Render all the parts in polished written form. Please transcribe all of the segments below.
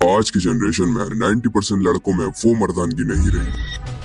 आज की जनरेशन में 90% लड़कों में वो मर्दानगी नहीं रही।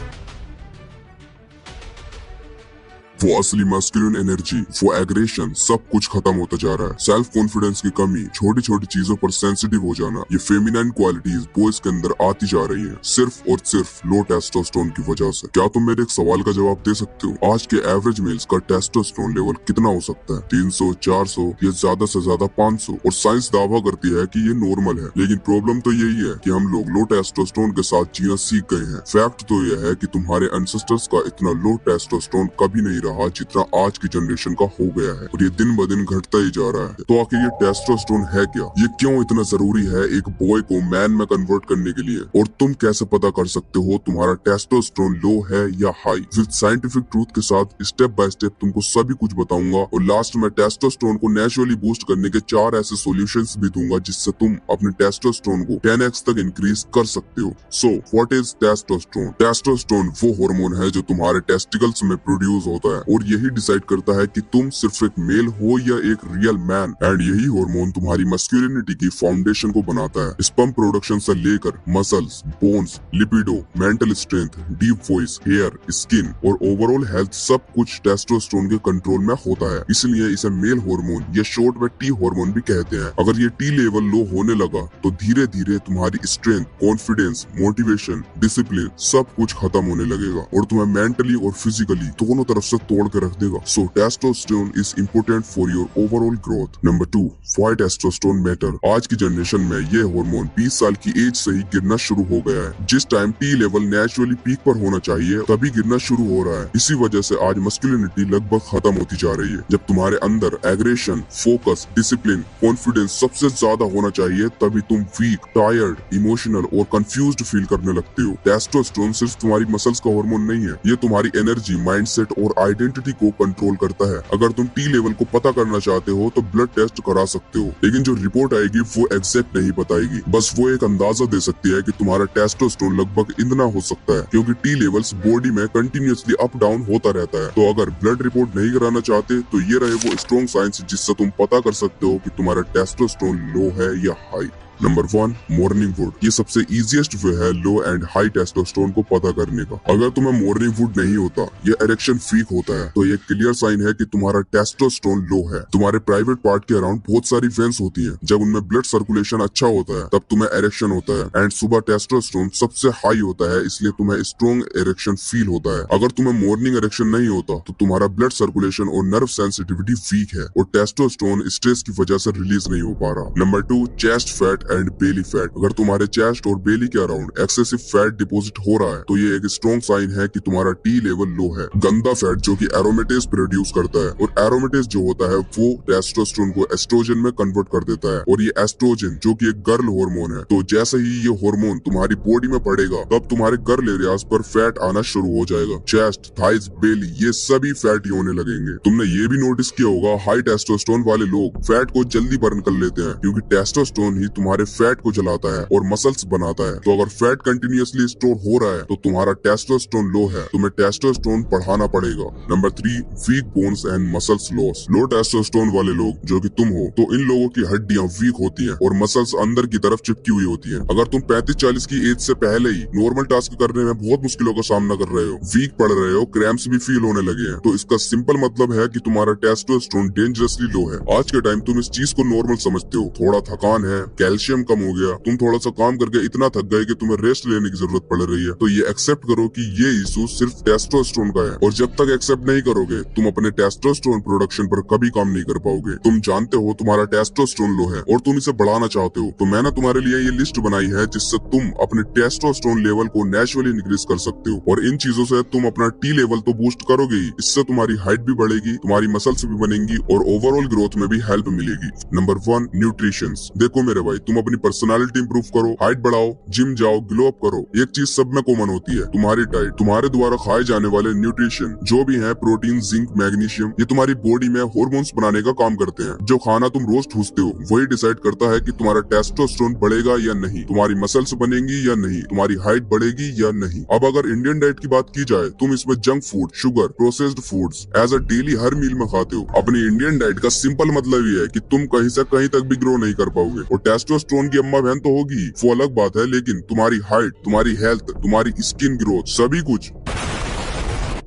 वो असली मस्कुलिन एनर्जी, वो एग्रेशन, सब कुछ खत्म होता जा रहा है। सेल्फ कॉन्फिडेंस की कमी, छोटी छोटी चीजों पर सेंसिटिव हो जाना, ये फेमिनाइन क्वालिटीज बॉयज के अंदर आती जा रही है, सिर्फ और सिर्फ लो टेस्टोस्टेरोन की वजह से। क्या तुम मेरे एक सवाल का जवाब दे सकते हो? आज के एवरेज मेल्स का टेस्टोस्टेरोन लेवल कितना हो सकता है? 300, 400 या ज्यादा से ज्यादा 500। और साइंस दावा करती है कि ये नॉर्मल है, लेकिन प्रॉब्लम तो यही है कि हम लोग लो टेस्टोस्टेरोन के साथ जीना सीख गए हैं। फैक्ट तो यह है कि तुम्हारे एंसेस्टर्स का इतना लो टेस्टोस्टेरोन कभी नहीं रहा जितना आज की जनरेशन का हो गया है, और ये दिन ब दिन घटता ही जा रहा है। तो आखिर ये टेस्टोस्टेरोन है क्या? ये क्यों इतना जरूरी है एक बॉय को मैन में कन्वर्ट करने के लिए? और तुम कैसे पता कर सकते हो तुम्हारा टेस्टोस्टेरोन लो है या हाई? विद साइंटिफिक ट्रूथ के साथ स्टेप बाय स्टेप तुमको सभी कुछ बताऊंगा, और लास्ट में टेस्टोस्टेरोन को नेचुरली बूस्ट करने के 4 ऐसे सॉल्यूशंस भी दूंगा जिससे तुम अपने टेस्टोस्टेरोन को 10x तक इंक्रीज कर सकते हो। So what is testosterone? Testosterone वो हार्मोन है जो तुम्हारे टेस्टिकल्स में प्रोड्यूस होता है, और यही डिसाइड करता है कि तुम सिर्फ एक मेल हो या एक रियल मैन। एंड यही हार्मोन तुम्हारी मस्कुलिनिटी की फाउंडेशन को बनाता है। स्पर्म प्रोडक्शन से लेकर muscles, bones, libido, mental strength, deep voice, hair, skin और ओवरऑल हेल्थ सब कुछ टेस्टोस्टेरोन के कंट्रोल में होता है। इसलिए इसे मेल हार्मोन या शॉर्ट में टी हार्मोन भी कहते हैं। अगर ये टी लेवल लो होने लगा तो धीरे धीरे तुम्हारी स्ट्रेंथ, कॉन्फिडेंस, मोटिवेशन, डिसिप्लिन सब कुछ खत्म होने लगेगा, और तुम्हें मेंटली और फिजिकली दोनों तरफ से तोड़ के रख देगा। So testosterone is important for your overall growth. Number 2, why testosterone matter? आज की जनरेशन में ये हार्मोन 20 साल की एज से ही गिरना शुरू हो गया है। जिस time T level naturally peak पर होना चाहिए तभी गिरना शुरू हो रहा है। इसी वजह से आज मस्कुलिनिटी लगभग खत्म होती जा रही है। जब तुम्हारे अंदर एग्रेशन, फोकस, डिसिप्लिन, कॉन्फिडेंस सबसे ज्यादा होना चाहिए तभी तुम वीक, टायर्ड, इमोशनल और कंफ्यूज्ड फील करने लगते हो। टेस्टोस्टेरोन सिर्फ तुम्हारी मसल्स का हार्मोन नहीं है, ये तुम्हारी एनर्जी, माइंडसेट और आइडेंटिटी को कंट्रोल करता है। अगर तुम टी लेवल को पता करना चाहते हो तो ब्लड टेस्ट करा सकते हो, लेकिन जो रिपोर्ट आएगी वो एग्जैक्ट नहीं बताएगी, बस वो एक अंदाजा दे सकती है कि तुम्हारा टेस्टोस्टेरोन लगभग इतना हो सकता है, क्योंकि टी लेवल्स बॉडी में कंटिन्यूअसली अप डाउन होता रहता है। तो अगर ब्लड रिपोर्ट नहीं कराना चाहते तो ये रहे वो स्ट्रॉन्ग साइंस जिससे तुम पता कर सकते हो कि तुम्हारा टेस्टोस्टेरोन लो है या हाई। Number 1, morning would. ये सबसे इजीएस्ट वे है लो एंड हाई टेस्टोस्टेरोन को पता करने का। अगर तुम्हें मॉर्निंग वुड नहीं होता या इरेक्शन वीक होता है तो ये क्लियर साइन है कि तुम्हारा टेस्टोस्टेरोन लो है। तुम्हारे प्राइवेट पार्ट के अराउंड बहुत सारी वेन्स होती हैं, जब उनमें ब्लड सर्कुलेशन अच्छा होता है तब तुम्हें इरेक्शन होता है। एंड सुबह टेस्टोस्टेरोन सबसे हाई होता है, इसलिए तुम्हें स्ट्रॉन्ग इरेक्शन फील होता है। अगर तुम्हें मॉर्निंग इरेक्शन नहीं होता तो तुम्हारा ब्लड सर्कुलेशन और नर्व सेंसिटिविटी वीक है, और टेस्टोस्टेरोन स्ट्रेस की वजह से रिलीज नहीं हो पा रहा। Number 2, chest fat and belly fat. अगर तुम्हारे चेस्ट और बेली के अराउंड एक्सेसिव फैट डिपॉजिट हो रहा है तो ये एक स्ट्रॉन्ग साइन है कि तुम्हारा टी लेवल लो है। गंदा फैट जो कि एरोमेटेज प्रोड्यूस करता है, और एरोमेटेज जो होता है वो टेस्टोस्टेरोन को एस्ट्रोजन में कन्वर्ट कर देता है, और ये एस्ट्रोजन जो कि एक गर्ल हार्मोन है। तो जैसे ही ये हार्मोन तुम्हारी बॉडी में पड़ेगा तब तुम्हारे गर्ल एरियाज पर फैट आना शुरू हो जाएगा। चेस्ट, थाइज, बेली ये सभी फैटी होने लगेंगे। तुमने ये भी नोटिस किया होगा हाई टेस्टोस्टेरोन वाले लोग फैट को जल्दी बर्न कर लेते हैं, क्योंकि टेस्टोस्टेरोन ही तुम्हारे फैट को जलाता है और मसल्स बनाता है। तो अगर फैट कंटिन्यूअसली स्टोर हो रहा है तो तुम्हारा टेस्टोस्टेरोन लो है, तुम्हें टेस्टोस्टेरोन बढ़ाना पड़ेगा। Number 3, weak bones and muscles loss. Low testosterone वाले लोग जो कि तुम हो, तो इन लोगों की हड्डियां वीक होती हैं और मसल्स अंदर की तरफ चिपकी हुई होती हैं। अगर तुम 35-40 की एज से पहले ही नॉर्मल टास्क करने में बहुत मुश्किलों का सामना कर रहे हो, वीक पड़ रहे हो, क्रैम्प्स भी फील होने लगे हैं, तो इसका सिंपल मतलब है कि तुम्हारा टेस्टोस्टेरोन डेंजरसली लो है। आज के टाइम तुम इस चीज को नॉर्मल समझते हो, थोड़ा थकान है, कैल्शियम कम हो गया, तुम थोड़ा सा काम करके इतना थक गए कि तुम्हें रेस्ट लेने की जरूरत पड़ रही है, तो ये एक्सेप्ट करो कि ये इशू सिर्फ टेस्टोस्टेरोन का है। और जब तक एक्सेप्ट नहीं करोगे तुम अपने टेस्टोस्टेरोन प्रोडक्शन पर कभी काम नहीं कर पाओगे। तुम जानते हो तुम्हारा टेस्टोस्टेरोन लो है और तुम इसे बढ़ाना चाहते हो, तो मैंने तुम्हारे लिए ये लिस्ट बनाई है जिससे तुम अपने टेस्टोस्टेरोन लेवल को नेचुरली इंक्रीज कर सकते हो। और इन चीजों से तुम अपना टी लेवल तो बूस्ट करोगे ही, इससे तुम्हारी हाइट भी बढ़ेगी, तुम्हारी मसल्स भी बनेंगी और ओवरऑल ग्रोथ में भी हेल्प मिलेगी। Number 1, nutrition. देखो मेरे भाई, तुम अपनी पर्सनालिटी इंप्रूव करो, हाइट बढ़ाओ, जिम जाओ, ग्लो अप करो, एक चीज सब में कॉमन होती है, तुम्हारी डाइट। तुम्हारे द्वारा खाए जाने वाले न्यूट्रिशन जो भी है, प्रोटीन, जिंक, मैग्नीशियम, ये तुम्हारी बॉडी में हार्मोन्स बनाने का काम करते हैं। जो खाना तुम रोज ठूसते हो वही डिसाइड करता है कि तुम्हारा टेस्टोस्टेरोन बढ़ेगा या नहीं, तुम्हारी मसल्स बनेंगी या नहीं, तुम्हारी हाइट बढ़ेगी या नहीं। अब अगर इंडियन डाइट की बात की जाए, तुम इसमें junk food, sugar, processed foods as a daily हर मील में खाते हो। अपनी इंडियन डाइट का सिंपल मतलब ये है कि तुम कहीं से कहीं तक भी ग्रो नहीं कर पाओगे, और टेस्टोस्टेरोन टेस्टोस्टेरोन की अम्मा बहन तो होगी, वो अलग बात है, लेकिन तुम्हारी हाइट, तुम्हारी हेल्थ, तुम्हारी स्किन ग्रोथ, सभी कुछ।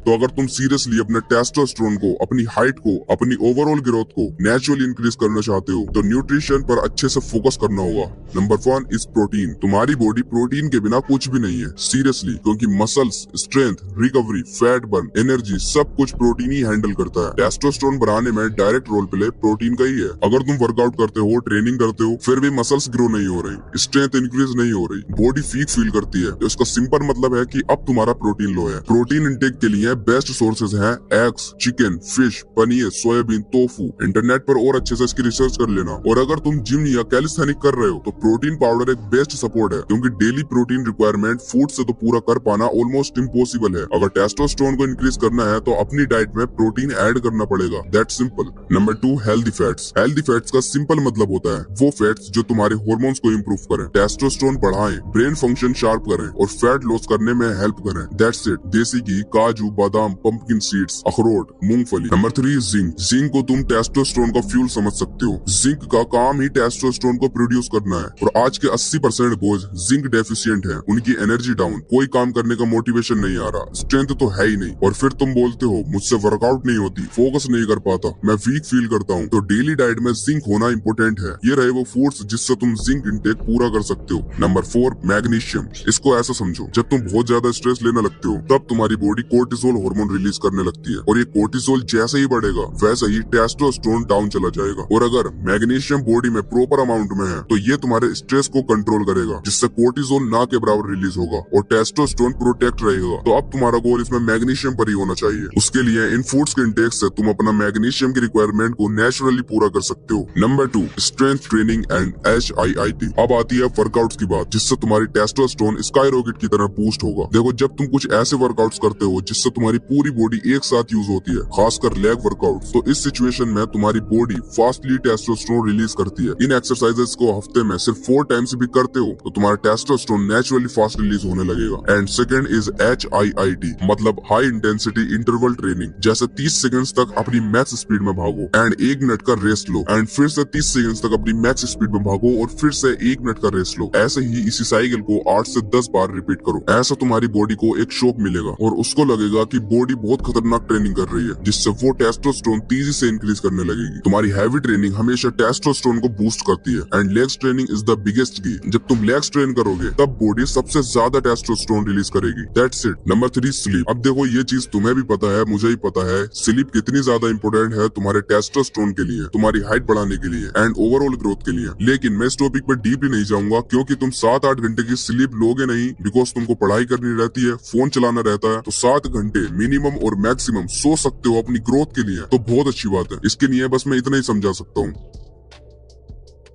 तो अगर तुम सीरियसली अपने टेस्टोस्टेरोन को, अपनी हाइट को, अपनी ओवरऑल ग्रोथ को नेचुरली इंक्रीज करना चाहते हो तो न्यूट्रिशन पर अच्छे से फोकस करना होगा। Number 1 is protein. तुम्हारी बॉडी प्रोटीन के बिना कुछ भी नहीं है, सीरियसली, क्योंकि muscles, strength, recovery, fat burn, energy सब कुछ प्रोटीन ही हैंडल करता है। टेस्टोस्टेरोन बढ़ाने में डायरेक्ट रोल प्ले प्रोटीन का ही है। अगर तुम वर्कआउट करते हो, ट्रेनिंग करते हो, फिर भी मसल्स ग्रो नहीं हो रही, स्ट्रेंथ इंक्रीज नहीं हो रही, बॉडी वीक फील करती है, तो इसका सिंपल मतलब है कि अब तुम्हारा प्रोटीन लो है। प्रोटीन इंटेक के लिए बेस्ट सोर्सेज हैं eggs, chicken, fish, paneer, soybean, tofu. Internet पर और अच्छे से इसकी रिसर्च कर लेना। और अगर तुम जिम या कैलिस्थेनिक कर रहे हो तो प्रोटीन पाउडर एक बेस्ट सपोर्ट है, क्योंकि डेली प्रोटीन रिक्वायरमेंट फूड से तो पूरा कर पाना ऑलमोस्ट इम्पॉसिबल है। अगर टेस्टोस्टेरोन को इंक्रीज करना है तो अपनी डाइट में प्रोटीन ऐड करना पड़ेगा, that simple. Number 2 healthy fats. Healthy fats का सिंपल मतलब होता है वो फैट्स जो तुम्हारे हार्मोन्स को इम्प्रूव करें, टेस्टोस्टेरोन बढ़ाएं, ब्रेन फंक्शन शार्प करें और फैट लॉस करने में हेल्प करें, दैट्स इट। देसी घी, काजू, बादाम, पंपकिन सीड्स, अखरोट, मूंगफली। Number 3 zinc. जिंक को तुम टेस्टोस्टेरोन का फ्यूल समझ सकते हो। जिंक का काम ही टेस्टोस्टेरोन को प्रोड्यूस करना है, और आज के 80% बॉयज जिंक डेफिशिएंट हैं। उनकी एनर्जी डाउन, कोई काम करने का मोटिवेशन नहीं आ रहा, स्ट्रेंथ तो है ही नहीं, और फिर तुम बोलते हो मुझसे वर्कआउट नहीं होती, फोकस नहीं कर पाता, मैं वीक फील करता हूँ। तो डेली डाइट में जिंक होना इंपॉर्टेंट है। ये रहे वो फूड्स जिससे तुम जिंक इंटेक पूरा कर सकते हो। Number 4 magnesium. इसको ऐसा समझो, जब तुम बहुत ज्यादा स्ट्रेस लेने लगते हो तब तुम्हारी बॉडी कोर्टिसोल हार्मोन रिलीज करने लगती है, और ये कोर्टिसोल जैसे ही बढ़ेगा वैसे ही टेस्टोस्टेरोन डाउन चला जाएगा। और अगर मैग्नीशियम बॉडी में प्रॉपर अमाउंट में है तो ये तुम्हारे स्ट्रेस को कंट्रोल करेगा, जिससे कोर्टिसोल ना के बराबर रिलीज होगा और टेस्टोस्टेरोन प्रोटेक्ट रहेगा। तो अब तुम्हारा गोल इसमें मैग्नीशियम पर ही होना चाहिए। उसके लिए इन फूड्स के इंटेक से तुम अपना मैग्नीशियम की रिक्वायरमेंट को नेचुरली पूरा कर सकते हो। Number 2 strength training and HIIT। अब आती है वर्कआउट्स की बात, जिससे तुम्हारी टेस्टोस्टेरोन स्काई रॉकेट की तरह बूस्ट होगा। देखो, जब तुम कुछ ऐसे वर्कआउट्स करते हो जिससे तुम्हारी पूरी बॉडी एक साथ यूज होती है, खासकर लेग वर्कआउट, तो इस सिचुएशन में तुम्हारी बॉडी फास्टली टेस्टोस्टेरोन रिलीज करती है। इन एक्सरसाइजेस को हफ्ते में सिर्फ 4 टाइम्स भी करते हो तो तुम्हारा टेस्टोस्टेरोन नेचुरली फास्ट रिलीज होने लगेगा। एंड सेकंड इज HIIT, मतलब हाई इंटेंसिटी इंटरवल ट्रेनिंग। जैसे 30 सेकंड्स तक अपनी मैक्स स्पीड में भागो एंड 1 मिनट का रेस्ट लो, एंड फिर से 30 सेकंड्स तक अपनी मैक्स स्पीड में भागो और फिर से 1 मिनट का रेस्ट लो। ऐसे ही इसी साइकिल को 8 से 10 बार रिपीट करो। ऐसा तुम्हारी बॉडी को एक शॉक मिलेगा और उसको लगेगा कि बॉडी बहुत खतरनाक ट्रेनिंग कर रही है, जिससे वो टेस्टोस्टेरोन तेजी से इंक्रीज करने लगेगी। तुम्हारी हैवी ट्रेनिंग हमेशा टेस्टोस्टेरोन को बूस्ट करती है, and legs training is the biggest की। जब तुम लेग्स ट्रेन करोगे तब बॉडी सबसे ज्यादा टेस्टोस्टेरोन रिलीज करेगी, दैट्स इट। Number 3 sleep. अब देखो, ये चीज तुम्हें भी पता है, मुझे ही पता है, स्लीप कितनी ज्यादा इंपॉर्टेंट है तुम्हारे टेस्टोस्टेरोन के लिए, तुम्हारी हाइट बढ़ाने के लिए एंड ओवरऑल ग्रोथ के लिए। लेकिन मैं इस टॉपिक पर डीपली नहीं जाऊंगा, क्योंकि तुम 7-8 घंटे की स्लीप लोगे नहीं, बिकॉज तुमको पढ़ाई करनी रहती है, फोन चलाना रहता है, तो 7 घंटे मिनिमम और मैक्सिमम सो सकते हो अपनी ग्रोथ के लिए, तो बहुत अच्छी बात है। इसके लिए बस मैं इतना ही समझा सकता हूँ।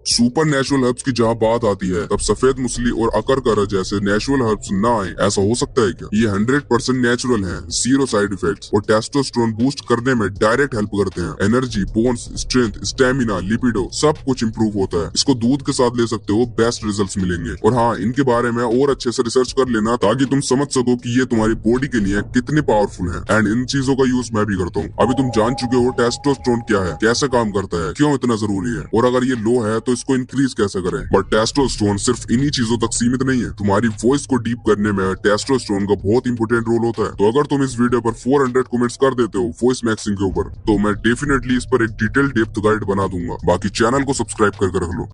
सुपर नेचुरल हर्ब्स की जहाँ बात आती है तब सफेद मुसली और अकरकरा जैसे नेचुरल हर्ब्स ना आए, ऐसा हो सकता है क्या? ये 100% नेचुरल हैं, जीरो साइड इफेक्ट्स, और टेस्टोस्टेरोन बूस्ट करने में डायरेक्ट हेल्प करते हैं। एनर्जी, बोन्स, स्ट्रेंथ, स्टेमिना, लिपिडो सब कुछ इंप्रूव होता है। इसको दूध के साथ ले सकते हो, बेस्ट रिजल्ट्स मिलेंगे। और हाँ, इनके बारे में और अच्छे से रिसर्च कर लेना ताकि तुम समझ सको कि ये तुम्हारी बॉडी के लिए कितने पावरफुल है। एंड इन चीजों का यूज मैं भी करता हूँ। अभी तुम जान चुके हो टेस्टोस्टेरोन क्या है, कैसे काम करता है, क्यों इतना जरूरी है, और अगर ये लो है तो इसको इंक्रीज कैसे करें। बट टेस्टोस्टेरोन सिर्फ इन्हीं चीजों तक सीमित नहीं है। तुम्हारी वॉइस को डीप करने में टेस्टोस्टेरोन का बहुत इंपॉर्टेंट रोल होता है। तो अगर तुम इस वीडियो पर 400 कमेंट्स कर देते हो वॉइस मैक्सिंग के ऊपर, तो मैं डेफिनेटली इस पर एक डिटेल डेप्थ गाइड बना दूंगा। बाकी चैनल को सब्सक्राइब करके रख लो।